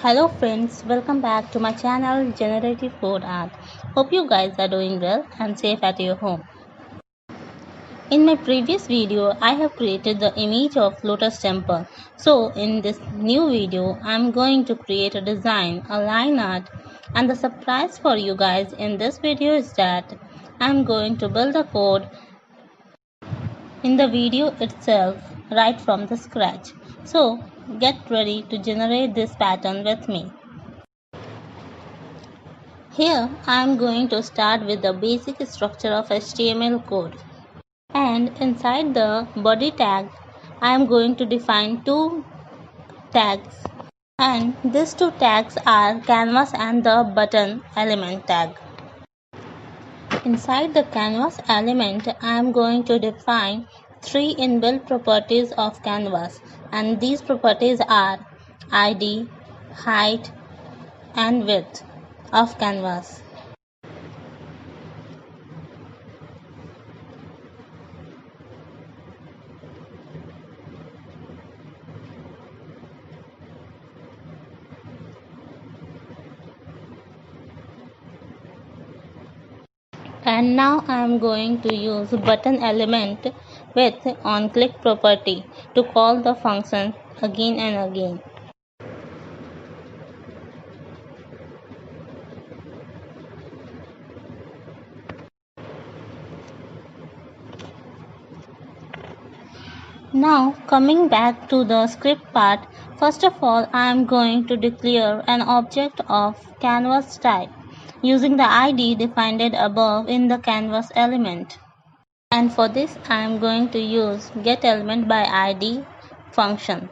Hello friends, welcome back to my channel Generative Code Art. Hope you guys are doing well and safe at your home. In my previous video, I have created the image of Lotus Temple. So in this new video, I am going to create a design, a line art, and the surprise for you guys in this video is that I am going to build the code in the video itself right from the scratch. So get ready to generate this pattern with me. Here I am going to start with the basic structure of HTML code, and inside the body tag I am going to define two tags, and these two tags are canvas and the button element tag. Inside the canvas element I am going to define three inbuilt properties of canvas, and these properties are ID, height and width of canvas. And now I am going to use button element with onClick property to call the function again and again. Now coming back to the script part, first of all I am going to declare an object of canvas type using the ID defined above in the canvas element. And for this I am going to use getElementById function.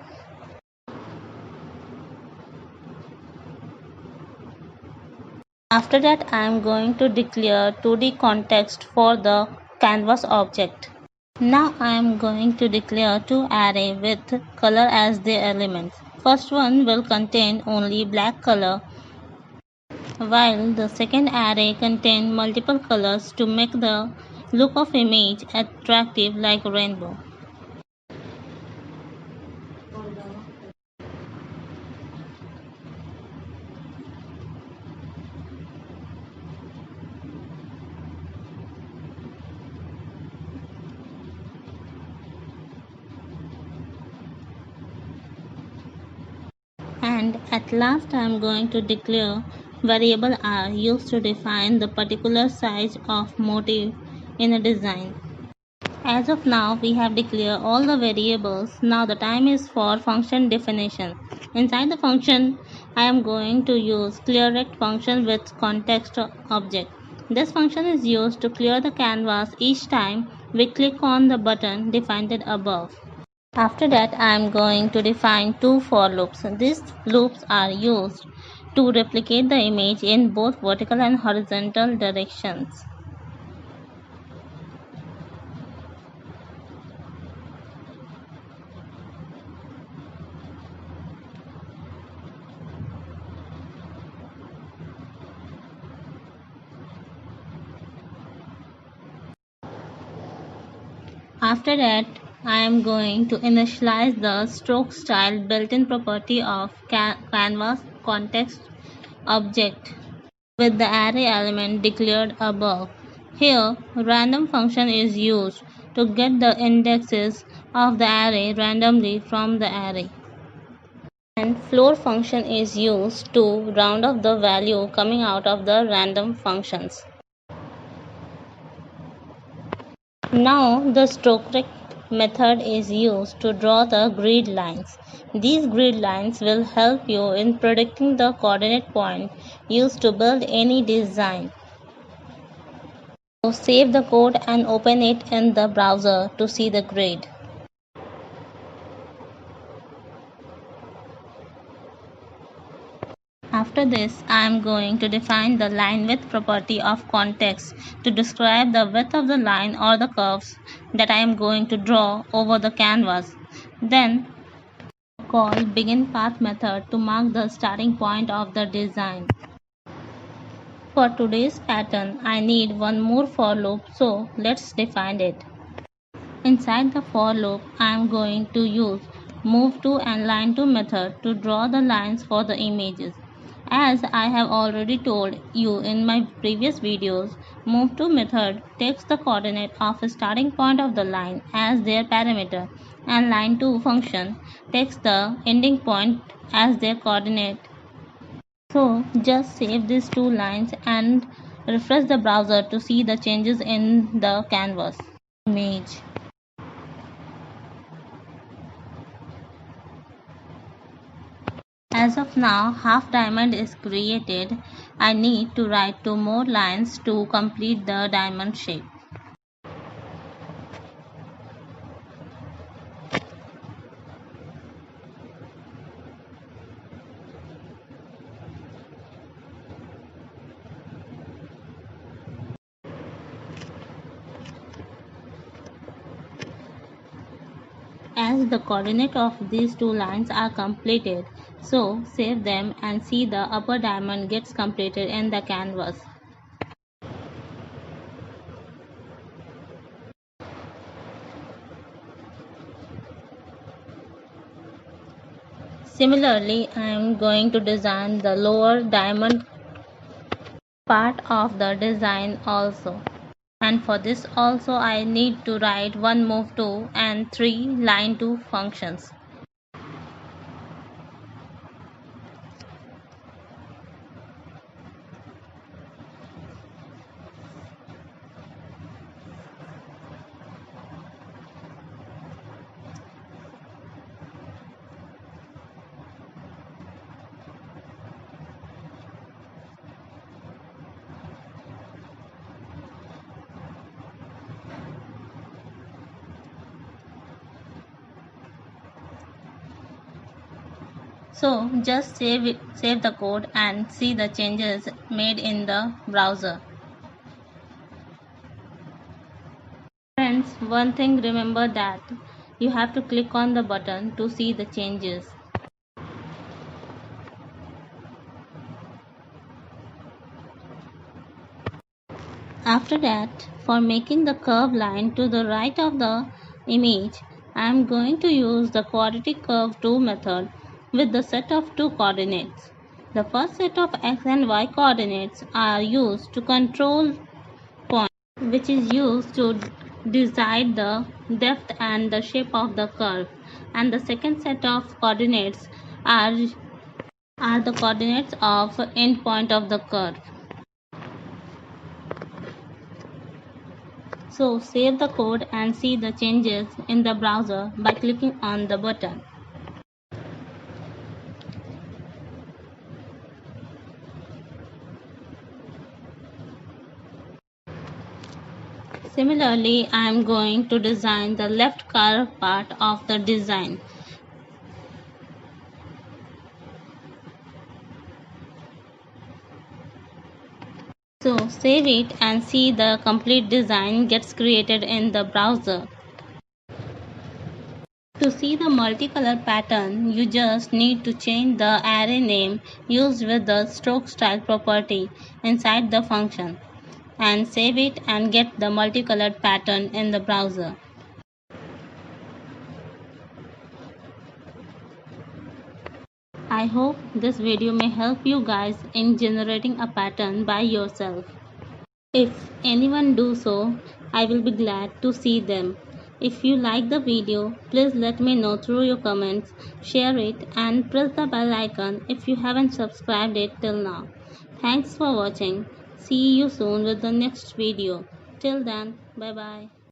After that I am going to declare 2D context for the canvas object. Now I am going to declare two arrays with color as their elements. First one will contain only black color, while the second array contains multiple colors to make the look of image attractive like rainbow. And at last I am going to declare variable r used to define the particular size of motif in a design. As of now we have declared all the variables. Now the time is for function definition. Inside the function I am going to use clearRect function with context object. This function is used to clear the canvas each time we click on the button defined above. After that I am going to define two for loops. These loops are used to replicate the image in both vertical and horizontal directions. After that I am going to initialize the stroke style built-in property of canvas context object with the array element declared above. Here random function is used to get the indexes of the array randomly from the array. And floor function is used to round up the value coming out of the random functions. Now the strokerect method is used to draw the grid lines. These grid lines will help you in predicting the coordinate point used to build any design. So save the code and open it in the browser to see the grid. After this, I am going to define the line width property of context to describe the width of the line or the curves that I am going to draw over the canvas. Then call beginPath method to mark the starting point of the design. For today's pattern, I need one more for loop, so let's define it. Inside the for loop, I am going to use Move to and line to method to draw the lines for the images. As I have already told you in my previous videos, move to method takes the coordinate of a starting point of the line as their parameter, and line to function takes the ending point as their coordinate. So just save these two lines and refresh the browser to see the changes in the canvas image. As of now, half diamond is created. I need to write two more lines to complete the diamond shape. As the coordinate of these two lines are completed, so save them and see the upper diamond gets completed in the canvas. Similarly, I am going to design the lower diamond part of the design also. And for this also I need to write one move to and three line to functions. So just save the code and see the changes made in the browser. Friends, one thing remember that you have to click on the button to see the changes. After that, for making the curve line to the right of the image, I am going to use the quadratic curve 2 method with the set of two coordinates. The first set of x and y coordinates are used to control point, which is used to decide the depth and the shape of the curve, and the second set of coordinates are the coordinates of end point of the curve. So save the code and see the changes in the browser by clicking on the button. Similarly, I am going to design the left curve part of the design. So save it and see the complete design gets created in the browser. To see the multicolor pattern, you just need to change the array name used with the stroke style property inside the function and save it and get the multicolored pattern in the browser. I hope this video may help you guys in generating a pattern by yourself. If anyone do so, I will be glad to see them. If you like the video, please let me know through your comments, share it and press the bell icon if you haven't subscribed it till now. Thanks for watching. See you soon with the next video. Till then, bye bye.